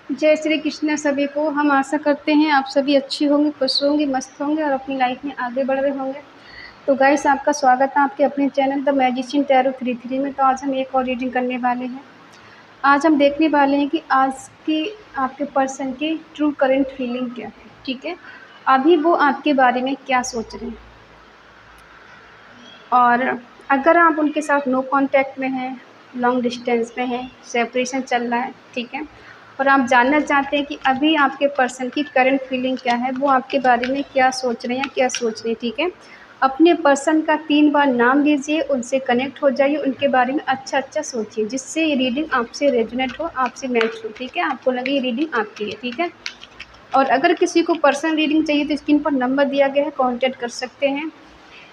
जय श्री कृष्ण सभी को। हम आशा करते हैं आप सभी अच्छी होंगे, खुश होंगे, मस्त होंगे और अपनी लाइफ में आगे बढ़ रहे होंगे। तो गाइस, आपका स्वागत है आपके अपने चैनल द मैजिशियन टैरो 33 में। तो आज हम एक और रीडिंग करने वाले हैं। आज हम देखने वाले हैं कि आज की आपके पर्सन की ट्रू करंट फीलिंग क्या है। ठीक है, अभी वो आपके बारे में क्या सोच रहे हैं, और अगर आप उनके साथ नो कांटेक्ट में हैं, लॉन्ग डिस्टेंस में हैं, सेपरेशन चल रहा है, ठीक है, और आप जानना चाहते हैं कि अभी आपके पर्सन की करंट फीलिंग क्या है, वो आपके बारे में क्या सोच रहे हैं, क्या सोच रहे हैं। ठीक है, अपने पर्सन का 3 बार नाम लीजिए, उनसे कनेक्ट हो जाइए, उनके बारे में अच्छा अच्छा सोचिए, जिससे ये रीडिंग आपसे रेजोनेट हो, आपसे मैच हो। ठीक है, आपको लगे ये रीडिंग आपकी है। ठीक है, और अगर किसी को पर्सनल रीडिंग चाहिए तो स्क्रीन पर नंबर दिया गया है, कॉन्टैक्ट कर सकते हैं।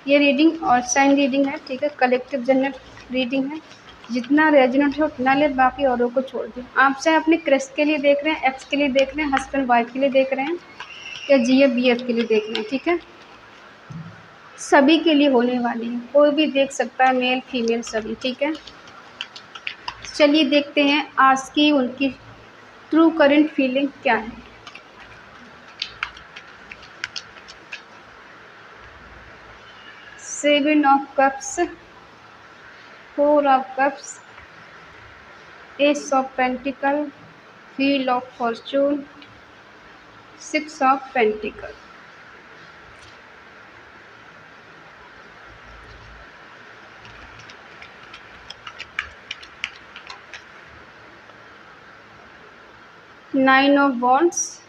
ये रीडिंग और साइन रीडिंग है। ठीक है, कलेक्टिव जनरल रीडिंग है। जितना रेजोनेट है उतना ले, बाकी औरों को छोड़ दें। आप चाहे अपने क्रश के लिए देख रहे हैं, एक्स के लिए देख रहे हैं, हस्बैंड वाइफ के लिए देख रहे हैं, या जीएफ बीएफ के लिए देख रहे हैं। ठीक है, सभी के लिए होने वाली है, कोई भी देख सकता है, मेल फीमेल सभी। ठीक है, चलिए देखते हैं आज की उनकी ट्रू करंट फीलिंग क्या है। Seven of cups, 4 of cups, S of pentacle, wheel of Fortune, 6 of pentacle. Nine of wands,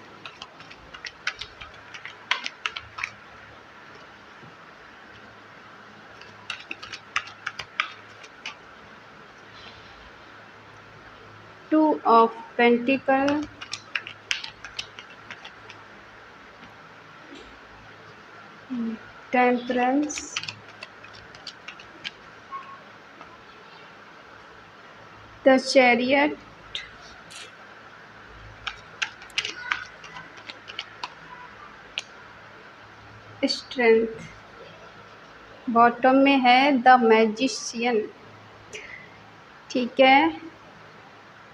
two of pentacle, temperance, the chariot, strength. Bottom में है द मैजिशियन। ठीक है,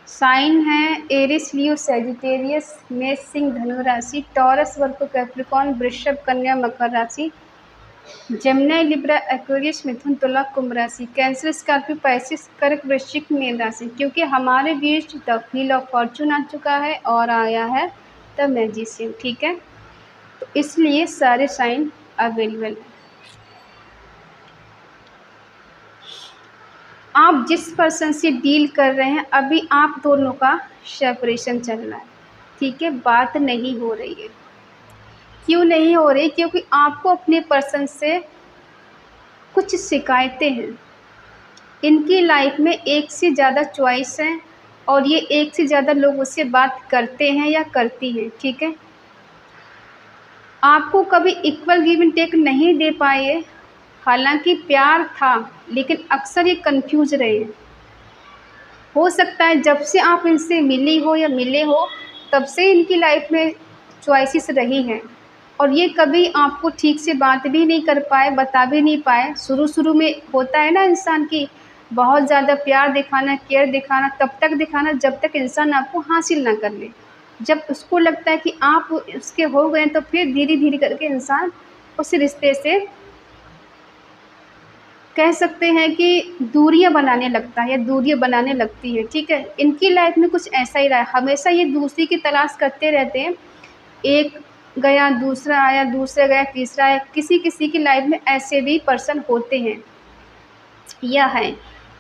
साइन है एरिस, लियो, Sagittarius, मेष, सिंह, धनु राशि, टॉरस, वर्गो, कैप्रिकॉर्न, वृषभ, कन्या, मकर राशि, जेमिनी, लिब्रा, एक्वेरियस, मिथुन, तुला, कुंभ राशि, कैंसर, स्कॉर्पियो, पाइसेस, कर्क, वृश्चिक, मीन राशि। क्योंकि हमारे बीच द व्हील ऑफ फॉर्चून आ चुका है और आया है द मैजिशियन। ठीक है, तो इसलिए सारे साइन अवेलेबल है। आप जिस पर्सन से डील कर रहे हैं, अभी आप दोनों का सेपरेशन चल रहा है। ठीक है, बात नहीं हो रही है। क्यों नहीं हो रही? क्योंकि आपको अपने पर्सन से कुछ शिकायतें हैं। इनकी लाइफ में एक से ज़्यादा चॉइस है और ये एक से ज़्यादा लोगों से बात करते हैं या करती हैं। ठीक है, आपको कभी इक्वल गिव एंड टेक नहीं दे पाए। हालांकि प्यार था, लेकिन अक्सर ये कंफ्यूज रहे हैं। हो सकता है जब से आप इनसे मिली हो या मिले हो, तब से इनकी लाइफ में चॉइसेस रही हैं, और ये कभी आपको ठीक से बात भी नहीं कर पाए, बता भी नहीं पाए। शुरू में होता है ना इंसान की बहुत ज़्यादा प्यार दिखाना, केयर दिखाना, तब तक दिखाना जब तक इंसान आपको हासिल ना कर ले। जब उसको लगता है कि आप उसके हो गए, तो फिर धीरे धीरे करके इंसान उस रिश्ते से कह सकते हैं कि दूरियां बनाने लगता है या दूरियां बनाने लगती है। ठीक है, इनकी लाइफ में कुछ ऐसा ही रहा है। हमेशा ये दूसरी की तलाश करते रहते हैं। एक गया, दूसरा आया, दूसरा गया, तीसरा आया। किसी किसी की लाइफ में ऐसे भी पर्सन होते हैं या है।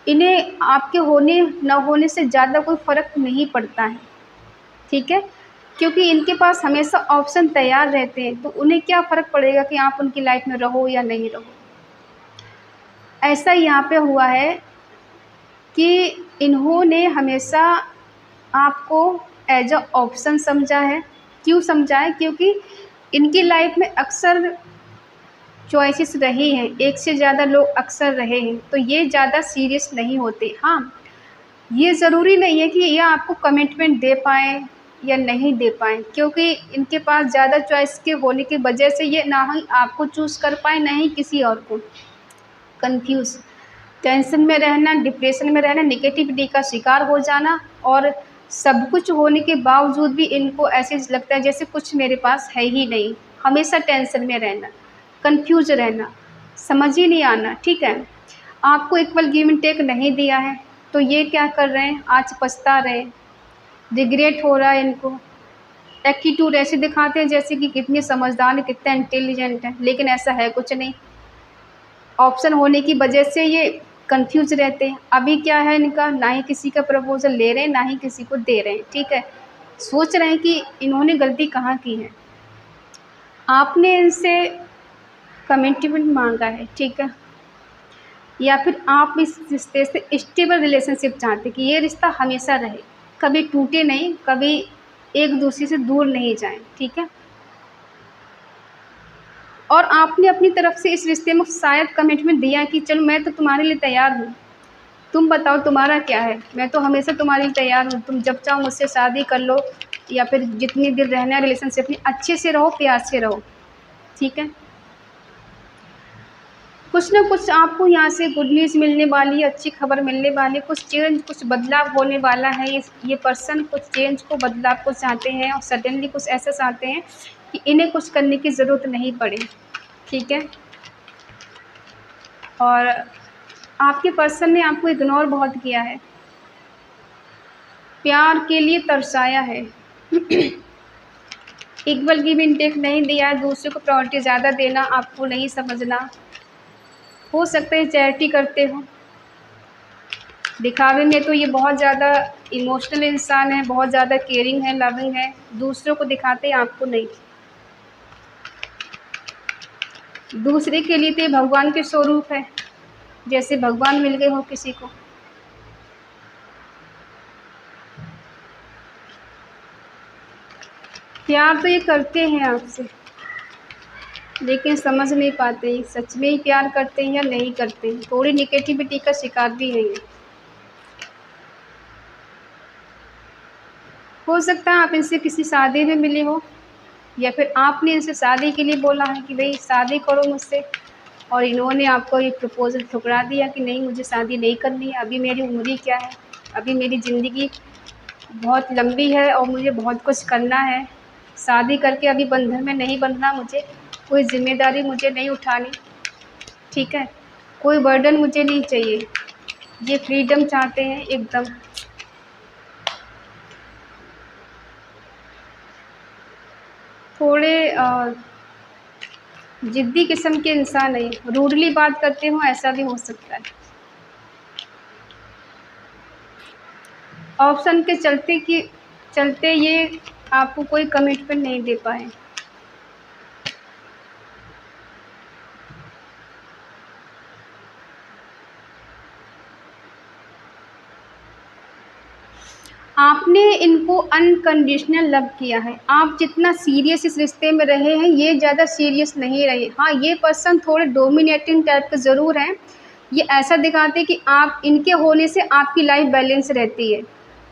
इन्हें आपके होने न होने से ज़्यादा कोई फ़र्क नहीं पड़ता है। ठीक है, क्योंकि इनके पास हमेशा ऑप्शन तैयार रहते हैं, तो उन्हें क्या फ़र्क पड़ेगा कि आप उनकी लाइफ में रहो या नहीं रहो। ऐसा यहाँ पे हुआ है कि इन्होंने हमेशा आपको एज अ ऑप्शन समझा है। क्यों समझा है? क्योंकि इनकी लाइफ में अक्सर चॉइसेस रही हैं, एक से ज़्यादा लोग अक्सर रहे हैं, तो ये ज़्यादा सीरियस नहीं होते। हाँ, ये ज़रूरी नहीं है कि ये आपको कमिटमेंट दे पाएँ या नहीं दे पाएँ, क्योंकि इनके पास ज़्यादा चॉइस के होने की वजह से ये ना ही आपको चूज़ कर पाए, ना ही किसी और को। कंफ्यूज, टेंशन में रहना, डिप्रेशन में रहना, नेगेटिविटी का शिकार हो जाना, और सब कुछ होने के बावजूद भी इनको ऐसे लगता है जैसे कुछ मेरे पास है ही नहीं। हमेशा टेंशन में रहना, कंफ्यूज रहना, समझ ही नहीं आना, ठीक है। आपको इक्वल गिव एंड टेक नहीं दिया है तो ये क्या कर रहे हैं, आज पछता रहे हैं, रिग्रेट हो रहा है इनको। एटीट्यूड ऐसे दिखाते हैं जैसे कि कितने समझदार हैं, कितना इंटेलिजेंट है, लेकिन ऐसा है कुछ नहीं। ऑप्शन होने की वजह से ये कंफ्यूज रहते हैं। अभी क्या है इनका, ना ही किसी का प्रपोजल ले रहे हैं, ना ही किसी को दे रहे हैं, ठीक है। सोच रहे हैं कि इन्होंने गलती कहाँ की है। आपने इनसे कमिटमेंट मांगा है, ठीक है, या फिर आप इस रिश्ते से स्टेबल रिलेशनशिप चाहते हैं कि ये रिश्ता हमेशा रहे, कभी टूटे नहीं, कभी एक दूसरे से दूर नहीं जाएं, ठीक है। और आपने अपनी तरफ से इस रिश्ते में शायद कमिटमेंट दिया कि चलो मैं तो तुम्हारे लिए तैयार हूँ, तुम बताओ तुम्हारा क्या है, मैं तो हमेशा तुम्हारे लिए तैयार हूँ, तुम जब चाहो मुझसे शादी कर लो, या फिर जितनी देर रहना है रिलेशनशिप में अच्छे से रहो, प्यार से रहो, ठीक है। कुछ ना कुछ आपको यहाँ से गुड न्यूज़ मिलने वाली है, अच्छी खबर मिलने वाली है, कुछ चेंज, कुछ बदलाव होने वाला है। ये पर्सन कुछ चेंज को, बदलाव को चाहते हैं और सडनली कुछ ऐसा चाहते हैं कि इन्हें कुछ करने की ज़रूरत नहीं पड़े, ठीक है। और आपके पर्सन ने आपको इग्नोर बहुत किया है, प्यार के लिए तरसाया है, इक्वल गिव एंड टेक नहीं दिया है, दूसरे को प्रायोरिटी ज़्यादा देना आपको नहीं समझना। हो सकता है चैरिटी करते हो, दिखावे में तो ये बहुत ज़्यादा इमोशनल इंसान है, बहुत ज़्यादा केयरिंग है, लविंग है, दूसरों को दिखाते हैं, आपको नहीं। दूसरे के लिए तो ये भगवान के स्वरूप है, जैसे भगवान मिल गए हो किसी को। प्यार तो ये करते हैं आपसे, लेकिन समझ नहीं पाते हैं सच में ही प्यार करते हैं या नहीं करते हैं। थोड़ी निगेटिविटी का शिकार भी है ये। हो सकता है आप इनसे किसी शादी में मिले हो, या फिर आपने इनसे शादी के लिए बोला है कि भाई शादी करो मुझसे, और इन्होंने आपको ये प्रपोज़ल ठुकरा दिया कि नहीं मुझे शादी नहीं करनी है, अभी मेरी उम्र क्या है, अभी मेरी ज़िंदगी बहुत लंबी है और मुझे बहुत कुछ करना है, शादी करके अभी बंधन में नहीं बंधना, मुझे कोई ज़िम्मेदारी मुझे नहीं उठानी, ठीक है, कोई बर्डन मुझे नहीं चाहिए। ये फ्रीडम चाहते हैं एकदम। थोड़े ज़िद्दी किस्म के इंसान है, रूडली बात करते हो, ऐसा भी हो सकता है। ऑप्शन के चलते ये आपको कोई कमिटमेंट नहीं दे पाए। आपने इनको अनकंडीशनल लव किया है। आप जितना सीरियस इस रिश्ते में रहे हैं, ये ज़्यादा सीरियस नहीं रहे। हाँ, ये पर्सन थोड़े डोमिनेटिंग टाइप के ज़रूर हैं। ये ऐसा दिखाते हैं कि आप इनके होने से आपकी लाइफ बैलेंस रहती है।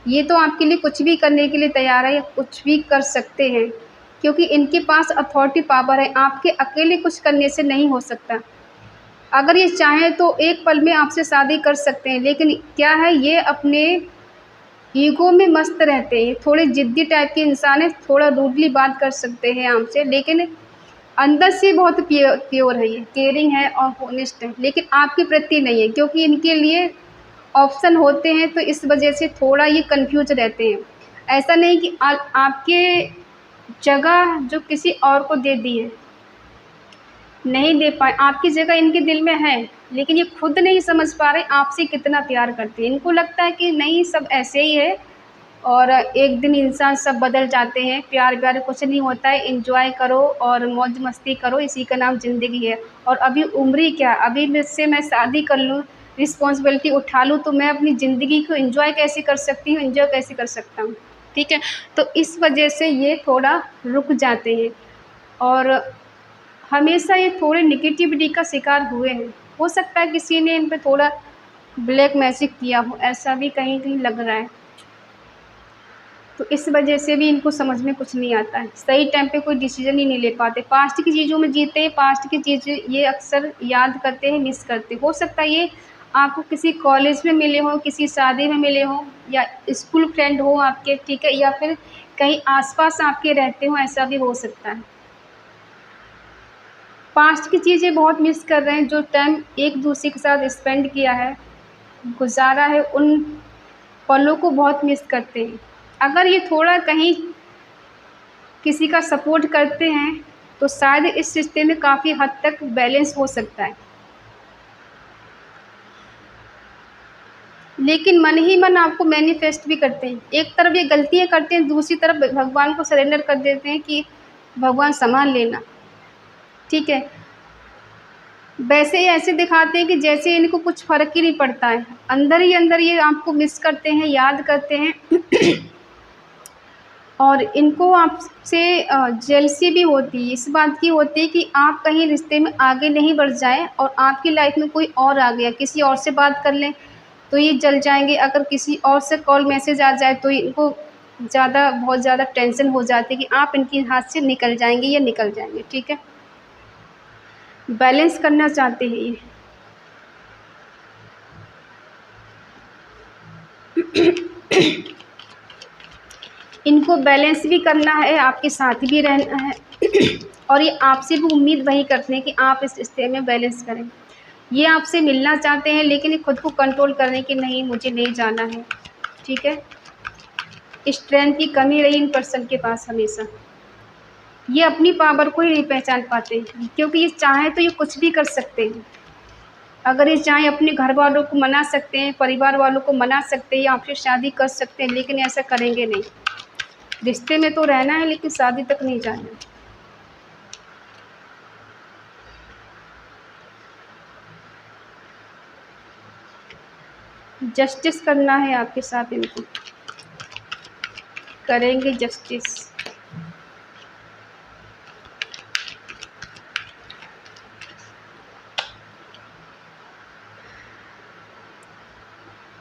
ये तो आपके लिए कुछ भी करने के लिए तैयार है, या कुछ भी कर सकते हैं, क्योंकि इनके पास अथॉरिटी पावर है। आपके अकेले कुछ करने से नहीं हो सकता। अगर ये चाहें तो एक पल में आपसे शादी कर सकते हैं, लेकिन क्या है, ये अपने ईगो में मस्त रहते हैं। थोड़े ज़िद्दी टाइप के इंसान हैं, थोड़ा रूडली बात कर सकते हैं आपसे, लेकिन अंदर से बहुत प्योर है, ये केयरिंग है और होनेस्ट है, लेकिन आपके प्रति नहीं है, क्योंकि इनके लिए ऑप्शन होते हैं, तो इस वजह से थोड़ा ये कंफ्यूज रहते हैं। ऐसा नहीं कि आपके जगह जो किसी और को दे दी है, नहीं दे पाए, आपकी जगह इनके दिल में है, लेकिन ये खुद नहीं समझ पा रहे आपसे कितना प्यार करते हैं। इनको लगता है कि नहीं, सब ऐसे ही है और एक दिन इंसान सब बदल जाते हैं, प्यार व्यार कुछ नहीं होता है, एंजॉय करो और मौज मस्ती करो, इसी का नाम ज़िंदगी है। और अभी उम्र ही क्या, अभी मुझसे मैं शादी कर लूँ, रिस्पॉन्सिबिलिटी उठा लूँ, तो मैं अपनी ज़िंदगी को एंजॉय कैसे कर सकती हूँ, एंजॉय कैसे कर सकता हूँ, ठीक है। तो इस वजह से ये थोड़ा रुक जाते हैं, और हमेशा ये थोड़े निगेटिविटी का शिकार हुए हैं। हो सकता है किसी ने इन पे थोड़ा ब्लैक मैजिक किया हो, ऐसा भी कहीं कहीं लग रहा है। तो इस वजह से भी इनको समझ में कुछ नहीं आता है, सही टाइम पे कोई डिसीजन ही नहीं ले पाते। पास्ट की चीज़ों में जीते हैं, पास्ट की चीज़ें ये अक्सर याद करते हैं, मिस करते हैं। हो सकता है ये आपको किसी कॉलेज में मिले हों, किसी शादी में मिले हों, या स्कूल फ्रेंड हो आपके, ठीक है, या फिर कहीं आसपास आपके रहते हों, ऐसा भी हो सकता है। पास्ट की चीज़ें बहुत मिस कर रहे हैं, जो टाइम एक दूसरे के साथ स्पेंड किया है, गुजारा है, उन पलों को बहुत मिस करते हैं। अगर ये थोड़ा कहीं किसी का सपोर्ट करते हैं तो शायद इस रिश्ते में काफ़ी हद तक बैलेंस हो सकता है। लेकिन मन ही मन आपको मैनिफेस्ट भी करते हैं। एक तरफ ये गलतियाँ करते हैं, दूसरी तरफ भगवान को सरेंडर कर देते हैं कि भगवान सँभाल लेना, ठीक है। वैसे ही ऐसे दिखाते हैं कि जैसे इनको कुछ फ़र्क ही नहीं पड़ता है। अंदर ही अंदर ये आपको मिस करते हैं, याद करते हैं और इनको आपसे जेलसी भी होती है, इस बात की होती है कि आप कहीं रिश्ते में आगे नहीं बढ़ जाएँ और आपकी लाइफ़ में कोई और आ गया, किसी और से बात कर लें तो ये जल जाएँगे। अगर किसी और से कॉल मैसेज आ जाए तो इनको बहुत ज़्यादा टेंशन हो जाती है कि आप इनके हाथ से निकल जाएँगे या निकल जाएँगे, ठीक है। बैलेंस करना चाहते हैं ये। इनको बैलेंस भी करना है, आपके साथ भी रहना है और ये आपसे भी उम्मीद वही करते हैं कि आप इस रिश्ते में बैलेंस करें। ये आपसे मिलना चाहते हैं लेकिन ये खुद को कंट्रोल कर रहे हैं कि नहीं, मुझे नहीं जाना है, ठीक है। स्ट्रेंथ की कमी रही इन पर्सन के पास हमेशा। ये अपनी पावर को ही नहीं पहचान पाते, क्योंकि ये चाहें तो ये कुछ भी कर सकते हैं। अगर ये चाहें अपने घर वालों को मना सकते हैं, परिवार वालों को मना सकते हैं या आपसे शादी कर सकते हैं, लेकिन ऐसा करेंगे नहीं। रिश्ते में तो रहना है लेकिन शादी तक नहीं जाना। जस्टिस करना है आपके साथ, इनको करेंगे जस्टिस।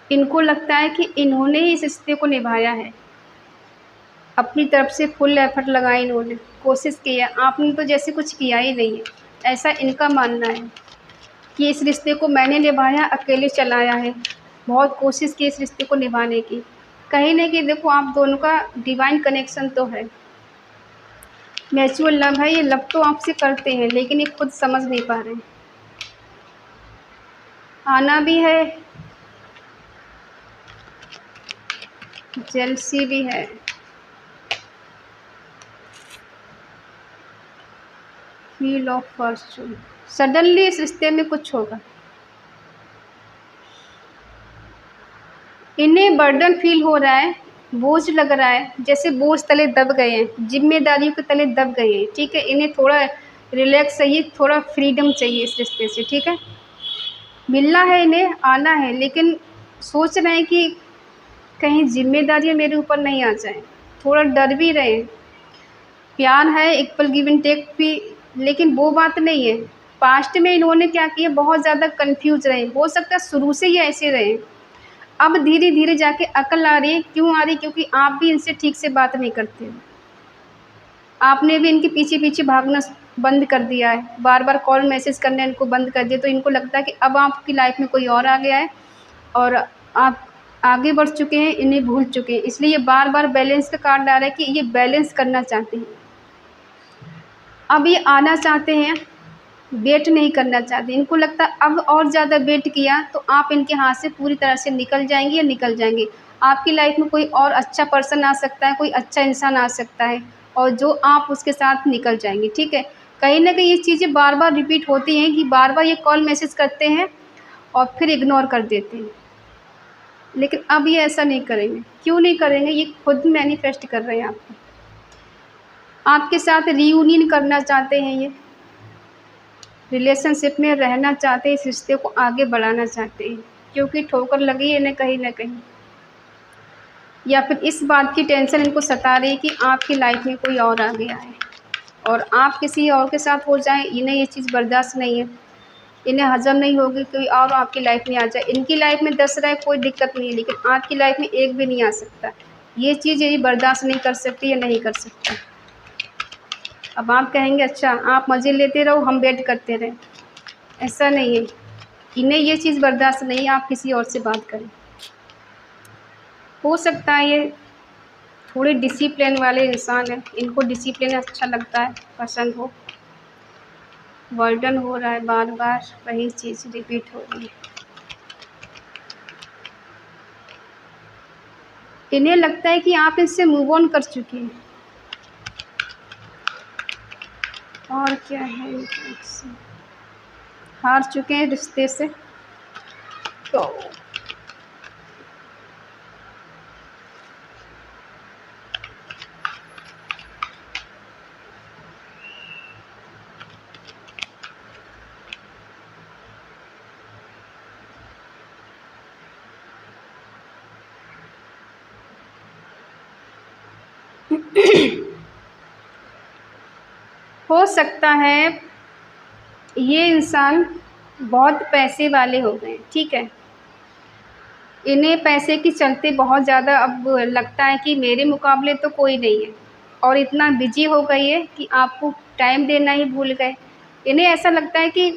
इनको लगता है कि इन्होंने ही इस रिश्ते को निभाया है, अपनी तरफ से फुल एफर्ट लगाए, इन्होंने कोशिश की है, आपने तो जैसे कुछ किया ही नहीं है। ऐसा इनका मानना है कि इस रिश्ते को मैंने निभाया, अकेले चलाया है, बहुत कोशिश की इस रिश्ते को निभाने की। कहीं न कहीं देखो, आप दोनों का डिवाइन कनेक्शन तो है, म्यूचुअल लव है। ये लव तो आपसे करते हैं लेकिन ये खुद समझ नहीं पा रहे हैं। आना भी है, जेलसी भी है। Wheel of Fortune. सडनली इस रिश्ते में कुछ होगा। इन्हें बर्डन फील हो रहा है, बोझ लग रहा है, जैसे बोझ तले दब गए हैं, जिम्मेदारियों के तले दब गए हैं, ठीक है। इन्हें थोड़ा रिलैक्स चाहिए, थोड़ा फ्रीडम चाहिए इस रिश्ते से, ठीक है। मिलना है, इन्हें आना है, लेकिन सोच रहे हैं कि कहीं जिम्मेदारियाँ मेरे ऊपर नहीं आ जाएं। थोड़ा डर भी रहे हैं। प्यार है, इक्वल गिव एंड टेक भी, लेकिन वो बात नहीं है। पास्ट में इन्होंने क्या किया, बहुत ज़्यादा कंफ्यूज रहे, हो सकता है शुरू से ही ऐसे रहे। अब धीरे धीरे जाके अकल आ रही है। क्यों आ रही? क्योंकि आप भी इनसे ठीक से बात नहीं करते, आपने भी इनके पीछे पीछे भागना बंद कर दिया है, बार बार कॉल मैसेज करना इनको बंद कर दिया। तो इनको लगता है कि अब आपकी लाइफ में कोई और आ गया है और आप आगे बढ़ चुके हैं, इन्हें भूल चुके हैं। इसलिए ये बार बार बैलेंस का कार्ड आ रहा है कि ये बैलेंस करना चाहते हैं। अब ये आना चाहते हैं, वेट नहीं करना चाहते। इनको लगता है अब और ज़्यादा वेट किया तो आप इनके हाथ से पूरी तरह से निकल जाएंगे या निकल जाएंगे। आपकी लाइफ में कोई और अच्छा पर्सन आ सकता है, कोई अच्छा इंसान आ सकता है और जो आप उसके साथ निकल जाएंगे, ठीक है। कहीं ना कहीं ये चीज़ें बार बार रिपीट होती हैं कि बार बार ये कॉल मैसेज करते हैं और फिर इग्नोर कर देते हैं। लेकिन अब ये ऐसा नहीं करेंगे। क्यों नहीं करेंगे? ये खुद मैनिफेस्ट कर रहे हैं आपके साथ रीयूनियन करना चाहते हैं। ये रिलेशनशिप में रहना चाहते हैं, इस रिश्ते को आगे बढ़ाना चाहते हैं, क्योंकि ठोकर लगी है इन्हें कहीं ना कहीं, या फिर इस बात की टेंशन इनको सता रही है कि आपकी लाइफ में कोई और आ गया है और आप किसी और के साथ हो जाएं। इन्हें ये चीज़ बर्दाश्त नहीं है, इन्हें हजम नहीं होगी कोई और आपकी लाइफ में आ जाए। इनकी लाइफ में 10 रहे कोई दिक्कत नहीं है, लेकिन आपकी लाइफ में एक भी नहीं आ सकता। ये चीज़ ये बर्दाश्त नहीं कर सकती या नहीं कर सकती। अब आप कहेंगे अच्छा आप मज़े लेते रहो, हम वेट करते रहें। ऐसा नहीं है, इन्हें ये चीज़ बर्दाश्त नहीं आप किसी और से बात करें। हो सकता है ये थोड़े डिसिप्लिन वाले इंसान हैं, इनको डिसिप्लिन अच्छा लगता है, पसंद हो। वर्डन हो रहा है, बार बार वही चीज़ रिपीट हो रही है। इन्हें लगता है कि आप इससे मूव ऑन कर चुके हैं। और क्या है, हार चुके हैं रिश्ते से। तो हो सकता है ये इंसान बहुत पैसे वाले हो गए, ठीक है। इन्हें पैसे के चलते बहुत ज़्यादा अब लगता है कि मेरे मुकाबले तो कोई नहीं है, और इतना बिजी हो गई है कि आपको टाइम देना ही भूल गए। इन्हें ऐसा लगता है कि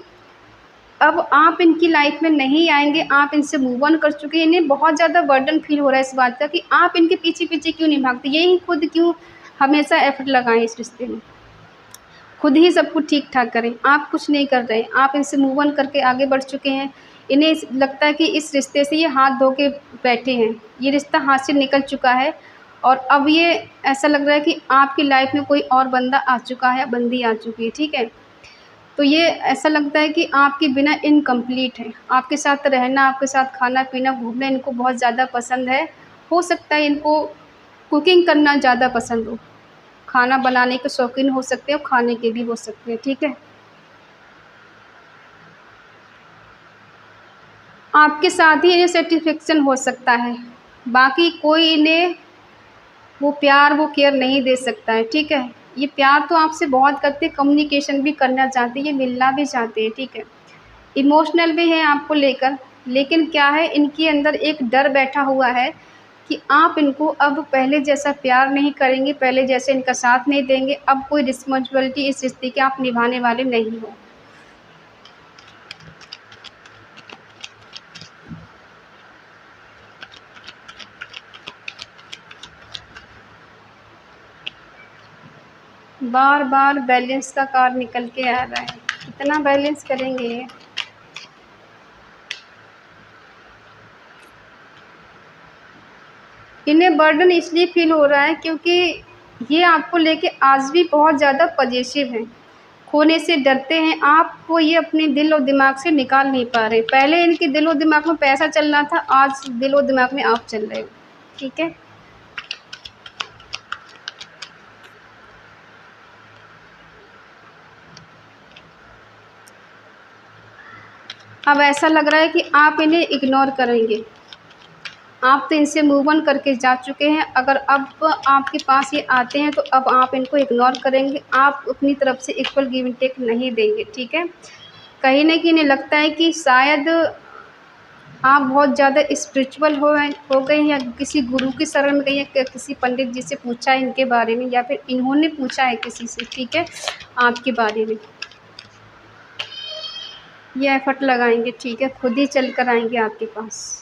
अब आप इनकी लाइफ में नहीं आएंगे, आप इनसे मूव ऑन कर चुके हैं। इन्हें बहुत ज़्यादा बर्डन फील हो रहा है इस बात का कि आप इनके पीछे पीछे क्यों नहीं भागते, यही खुद क्यों हमेशा एफर्ट लगाएं इस रिश्ते में, खुद ही सब कुछ ठीक ठाक करें। आप कुछ नहीं कर रहे, आप इनसे मूव ऑन करके आगे बढ़ चुके हैं। इन्हें लगता है कि इस रिश्ते से ये हाथ धो के बैठे हैं, ये रिश्ता हाथ से निकल चुका है, और अब ये ऐसा लग रहा है कि आपकी लाइफ में कोई और बंदा आ चुका है, बंदी आ चुकी है, ठीक है। तो ये ऐसा लगता है कि आपके बिना इनकम्प्लीट है। आपके साथ रहना, आपके साथ खाना पीना घूमना इनको बहुत ज़्यादा पसंद है। हो सकता है इनको कुकिंग करना ज़्यादा पसंद हो, खाना बनाने के शौकीन हो सकते हैं और खाने के भी हो सकते हैं, ठीक है। आपके साथ ही इन्हें सेटिस्फेक्शन हो सकता है, बाकी कोई इन्हें वो प्यार वो केयर नहीं दे सकता है, ठीक है। ये प्यार तो आपसे बहुत करते, कम्युनिकेशन भी करना चाहते हैं, ये मिलना भी चाहते हैं, ठीक है। इमोशनल भी है आपको लेकर, लेकिन क्या है इनके अंदर एक डर बैठा हुआ है कि आप इनको अब पहले जैसा प्यार नहीं करेंगे, पहले जैसे इनका साथ नहीं देंगे, अब कोई रिस्पॉन्सिबिलिटी इस रिश्ते की आप निभाने वाले नहीं हो। बार बार बैलेंस का कार्ड निकल के आ रहा है, कितना बैलेंस करेंगे ये। इन्हें बर्डन इसलिए फील हो रहा है क्योंकि ये आपको लेके आज भी बहुत ज़्यादा पजेसिव हैं, खोने से डरते हैं आपको, ये अपने दिल और दिमाग से निकाल नहीं पा रहे। पहले इनके दिल और दिमाग में पैसा चल रहा था, आज दिल और दिमाग में आप चल रहे हो, ठीक है। अब ऐसा लग रहा है कि आप इन्हें इग्नोर करेंगे, आप तो इनसे मूव ऑन करके जा चुके हैं। अगर अब आपके पास ये आते हैं तो अब आप इनको इग्नोर करेंगे, आप अपनी तरफ से इक्वल गिव एंड टेक नहीं देंगे, ठीक है। कहीं न कहीं इन्हें लगता है कि शायद आप बहुत ज़्यादा स्पिरिचुअल हो गए हैं, या किसी गुरु की शरण में गए हैं, किसी पंडित जी से पूछा है इनके बारे में, या फिर इन्होंने पूछा है किसी से, ठीक है, आपके बारे में। ये एफर्ट लगाएंगे, ठीक है, खुद ही चल कर आएंगे आपके पास।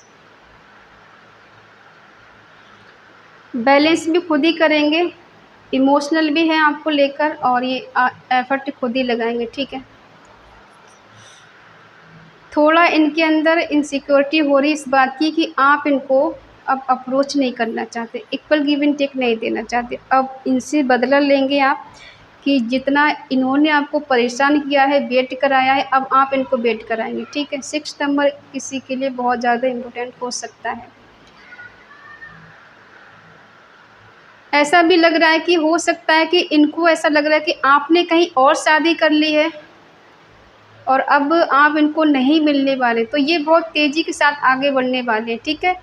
बैलेंस भी खुद ही करेंगे, इमोशनल भी है आपको लेकर, और ये एफर्ट खुद ही लगाएंगे, ठीक है। थोड़ा इनके अंदर इनसिक्योरिटी हो रही इस बात की कि आप इनको अब अप्रोच नहीं करना चाहते, इक्वल गिव एंड टेक नहीं देना चाहते। अब इनसे बदला लेंगे आप कि जितना इन्होंने आपको परेशान किया है, वेट कराया है, अब आप इनको वेट कराएंगे, ठीक है। 6 नंबर किसी के लिए बहुत ज़्यादा इम्पोर्टेंट हो सकता है। ऐसा भी लग रहा है कि हो सकता है कि इनको ऐसा लग रहा है कि आपने कहीं और शादी कर ली है और अब आप इनको नहीं मिलने वाले, तो ये बहुत तेज़ी के साथ आगे बढ़ने वाले हैं, ठीक है।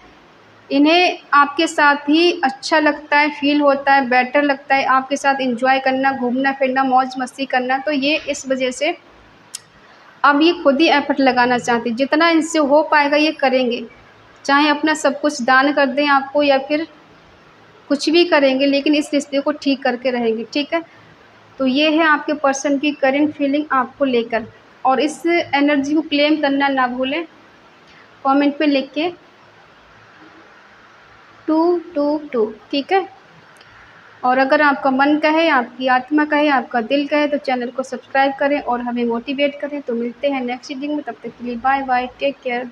इन्हें आपके साथ ही अच्छा लगता है, फ़ील होता है, बेटर लगता है आपके साथ एंजॉय करना, घूमना फिरना, मौज मस्ती करना, तो ये इस वजह से अब ये खुद ही एफर्ट लगाना चाहते हैं। जितना इनसे हो पाएगा ये करेंगे, चाहे अपना सब कुछ दान कर दें आपको या फिर कुछ भी करेंगे, लेकिन इस रिश्ते को ठीक करके रहेंगे, ठीक है। तो ये है आपके पर्सन की करंट फीलिंग आपको लेकर। और इस एनर्जी को क्लेम करना ना भूलें, कमेंट पे लिख के 222, ठीक है। और अगर आपका मन कहे, आपकी आत्मा कहे, आपका दिल कहे तो चैनल को सब्सक्राइब करें और हमें मोटिवेट करें। तो मिलते हैं नेक्स्ट रीडिंग में, तब तक के लिए बाय बाय, टेक केयर।